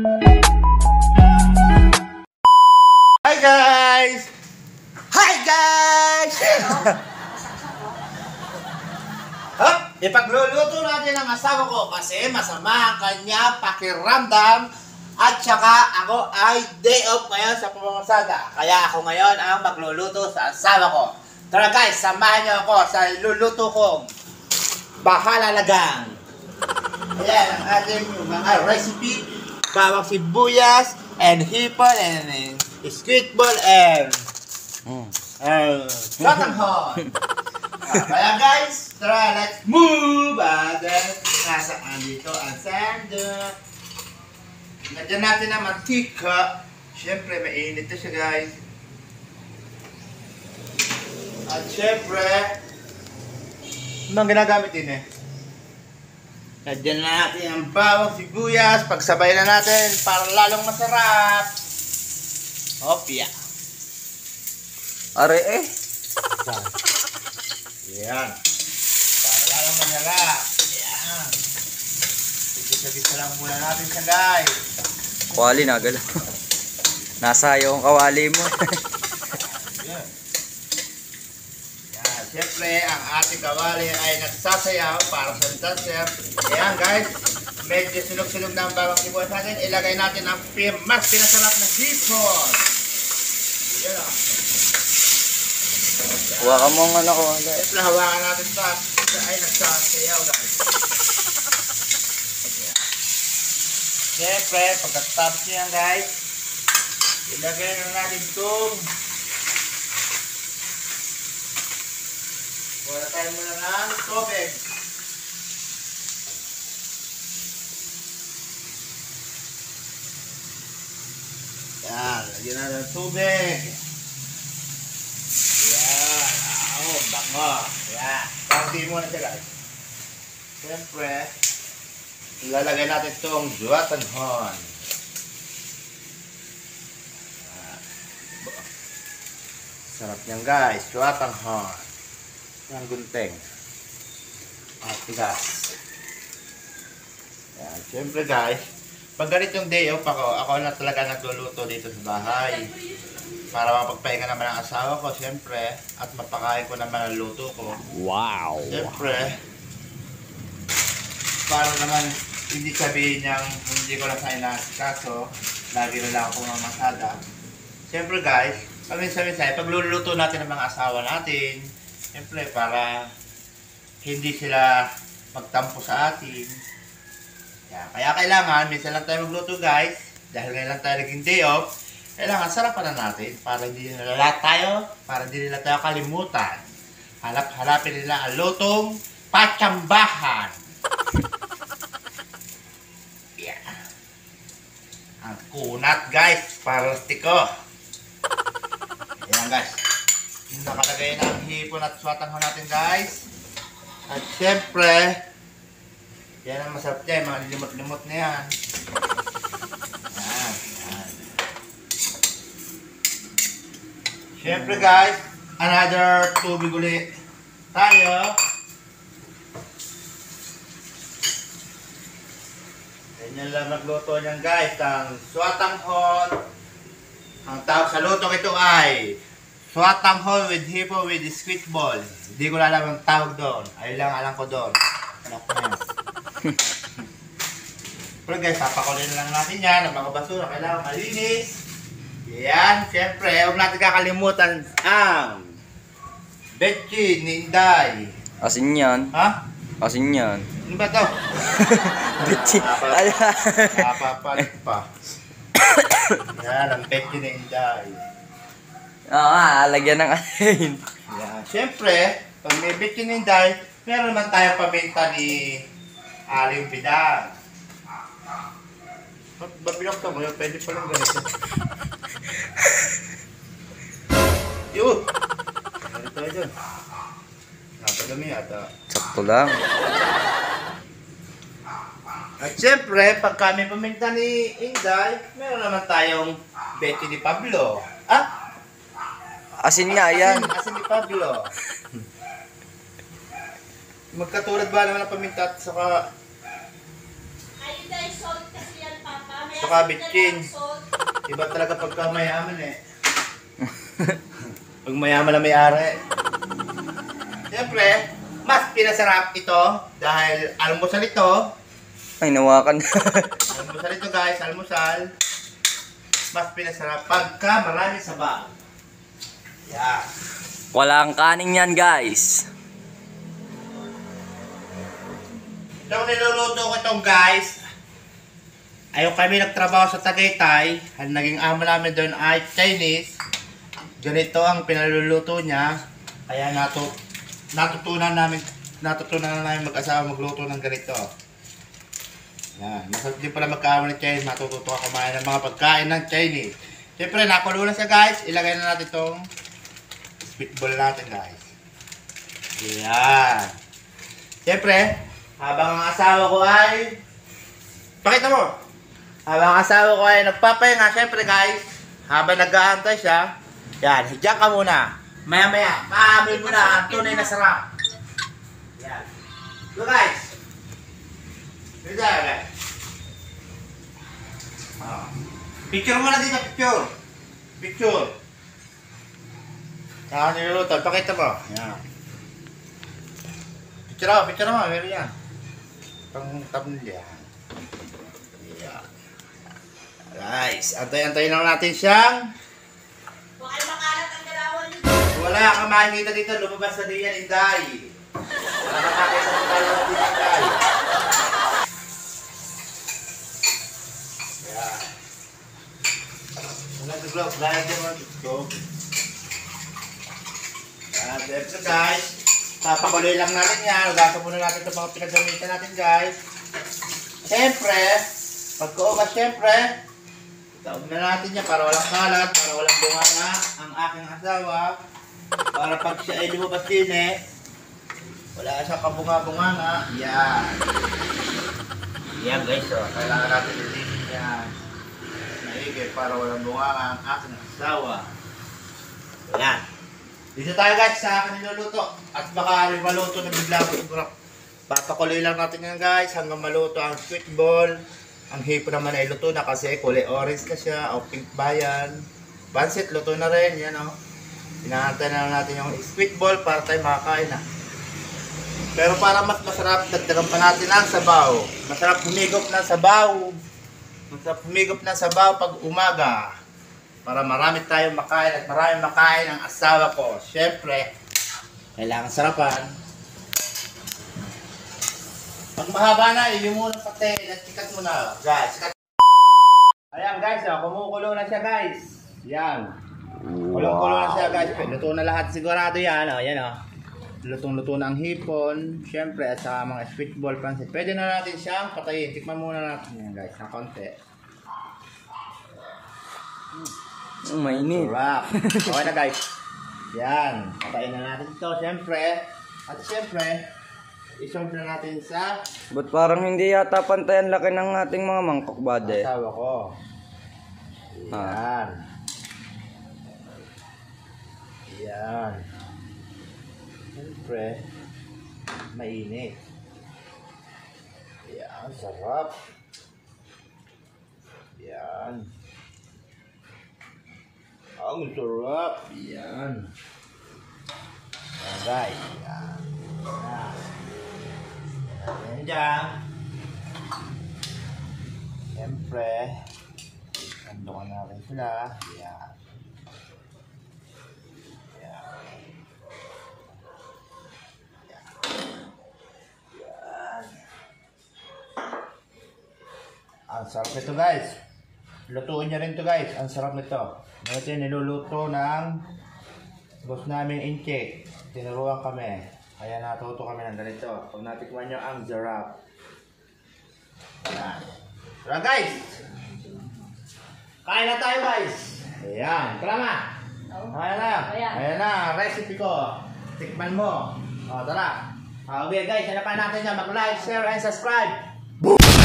Hi guys! Hi guys! Ipagluluto natin ang asawa ko kasi masama ang kanya pakiramdam at saka ako ay day off ngayon sa pamamasada. Kaya ako ngayon ang magluluto sa asawa ko. Tara guys, samahan niyo ako sa luluto kong bahalalagang. Ayan ang ating mga recipe. Bawang sibuyas and hipon and squid ball and katanghon. Kaya guys, tara, let's move! Nasaan dito ang sandok. Lagyan natin ang mantika. Siyempre, mainit na siya guys. At siyempre, anong ginagamit din eh? Lagyan natin ang bawang sibuyas. Pagsabay na natin para lalong masarap. Hopya. Are eh. Yan. Para lalong masarap. Yan. Isa-isa lang muna natin siya guys. Kawali na galaw. Nasa yung kawali mo. Yan. Yan. Siyempre, ang ating kawali ay nagsasayaw para sa dancer. Yan guys. Medyo sunog-sunog na ang bawang sibuyas natin. Ilagay natin ang mas pinasarap na hipon. Yan o. Huwag ka mong ano ko. Siyempre, hawakan natin ito. Ay, nagsasayaw guys. Siyempre, pagkatapos niyan guys, ilagay na natin itong wala tayo muna ng tubig. Yan, lagyan natin ng tubig. Yan, bango. Yan, party muna siya guys. Siyempre, ilalagay natin itong katanghon. Sarap niyan guys, katanghon. Ang gunting. At tigas. Yan, siyempre guys, pag ganitong day off ako na talaga nagluluto dito sa bahay. Para mapagpahinga naman ang asawa ko, siyempre. At mapakain ko naman ang luto ko. Wow! Siyempre, para naman hindi sabihin niyang hindi ko lang sa inasikaso, lagi na lang ako mamasada. Siyempre guys, paminsan-minsan, pagluluto natin ng mga asawa natin, siyempre para hindi sila magtampo sa atin. Kaya kailangan, minsan lang tayo magluto guys, dahil ngayon lang tayo naging day off, kailangan sarapan na natin para hindi nila tayo kalimutan. Hanapin nila ang lutong patsambahan. Ang kunat guys, parastiko. Ayan guys. Nakalagay na ang hipon at katanghon natin guys. At syempre, yan ang masarap dyan, mga limot-limot na yan. Yan. Syempre guys, another tubig ulit tayo. Ganyan lang magluto niyan guys, ang katanghon. Ang tawag sa luto ito ay katanghon with hipon with squid ball. Hindi ko alam ang tawag doon. Ayun lang alam ko doon. Alam ko na yan. Pero guys, papakulin lang natin yan. Ang mga basura kailangan malinis. Yan, siyempre, huwag natin kakalimutan ang Betchin ni Inday. Asin yan. Ha? Asin yan. Ano ba ito? Betchin. Napapalit pa. Yan, ang Betchin ni Inday. Oo, lagyan ng asin. Yan, siyempre, pag may Betchin ni Inday, meron naman tayong paminta ni Aling Bidang. Babilok ka mo, pwede pa lang ganito. Yun! Ano tayo dyan? Napadami yata. Sakto lang. At syempre, pag kami paminta ni Inday, meron naman tayong Betty ni Pablo. Ah? Asin nga yan. Asin ni Pablo. Magkatulad ba naman ang paminta at saka... Ayun dahil salt kasi yan, Papa. May Saka bitchin. Iba talaga pagka mayaman eh. Pag mayaman na may-ari. Siyempre, mas pinasarap ito dahil almusal ito. Ay, nawakan. Almusal ito guys, almusal. Mas pinasarap pagka marami sabaw. Yeah. Walang kanin yan, guys. Itong niluluto ko itong guys, ayaw kami nagtrabaho sa Tagaytay. Ang naging amo namin doon ay Chinese. Ganito ang pinaluluto niya. Kaya natutunan na namin mag-asawa magluto ng ganito. Yan. Masarap din pala magkaamo ng Chinese. Matututo ka kumain ng mga pagkain ng Chinese. Siyempre, nakulo na siya guys. Ilagay na natin itong spitball natin guys. Yan. Siyempre, habang ang asawa ko ay... Pakita mo! Habang ang asawa ko ay nagpapahinga, siyempre guys, habang nag-aantay siya, yan, hidyan ka muna. Maya-maya, maamin mo na ang tunay na sarap. Yan. So guys, hidyan guys. Picture mo na dito, picture. Picture. Saka niluluto, pakita mo. Yan. Picture mo, meron yan. Pang thumbnail yan. Yan. Guys, antay-antay lang natin siyang. Baka makalat ang galawan nito. Wala kang makikita dito, lumabas na din yan, Inday. Wala kang makikita sa galawan din, Inday. Yan. Wala sa vlog, dahil dyan mga TikTok. Yan, siyempre guys. Papakuloy lang natin yan. Ugasan muna natin itong mga pinagamitan natin guys. Siyempre, pagkaugas siyempre, taog na natin yan para walang kalat, para walang bunganga ang aking asawa. Para pag siya ay lumabas din eh, wala siyang kabunga-bunganga. Yan. Yan guys, so, kailangan natin lilisin yan. Maigay para walang bunganga ang aking asawa. Yan. Dito tayo guys sa akin niluluto. At baka maluto na bigla po siguro. Papakuloy lang natin yan guys hanggang maluto ang sweet ball. Ang hipo naman ay luto na kasi kulay orange na siya o pink ba yan. Pansit luto na rin yan o. Inaantay na natin yung sweet ball para tayo makakain na. Pero para mas masarap, dagdagan pa natin ang sabaw. Masarap humigop ng sabaw. Masarap humigop ng sabaw pag umaga. Para marami tayong makain at marami makain ang asawa ko. Siyempre, kailangan sarapan. Pag mahaba na, yun muna pati. Nagsikat mo na. Guys, ayan guys, kumukulo na siya guys. Yan. Kulong-kulo na siya guys. Luto na lahat sigurado yan. Yan o. Lutong-luto na ang hipon. Siyempre, at sa mga sweet ball pansit. Pwede na natin siyang patayin. Tikman muna natin yan guys. Na konti. Mainit. Sarap. Okay na guys. Yan. Patayin na natin ito. Siyempre. At siyempre, iserve na natin sa Ba't parang hindi yata pantay ang laki ng ating mga mangkok, bade? asawa ko. Yan. Yan. Siyempre, mainit. Yan. Sarap. Yan. Ang sarap. Yan. Yan guys. Yan. Yan. Yan dyan. Siyempre, nandoon natin sila. Yan. Yan. Yan. Yan. Ang sarap nito guys. Lutuin nyo rin to guys. Ang sarap nito. Ito yung niluluto ng boss namin Inche. Tinuruan kami. Kaya natuto kami ng ganito. Pag natikman nyo ang sarap. Ayan. Tara guys! Kain na tayo guys! Ayan. Tara na! Ayan na! Ayan na! Recipe ko! Tikman mo! O tara! Okay guys, hanapan natin dyan. Mag-like, share, and subscribe! Boom!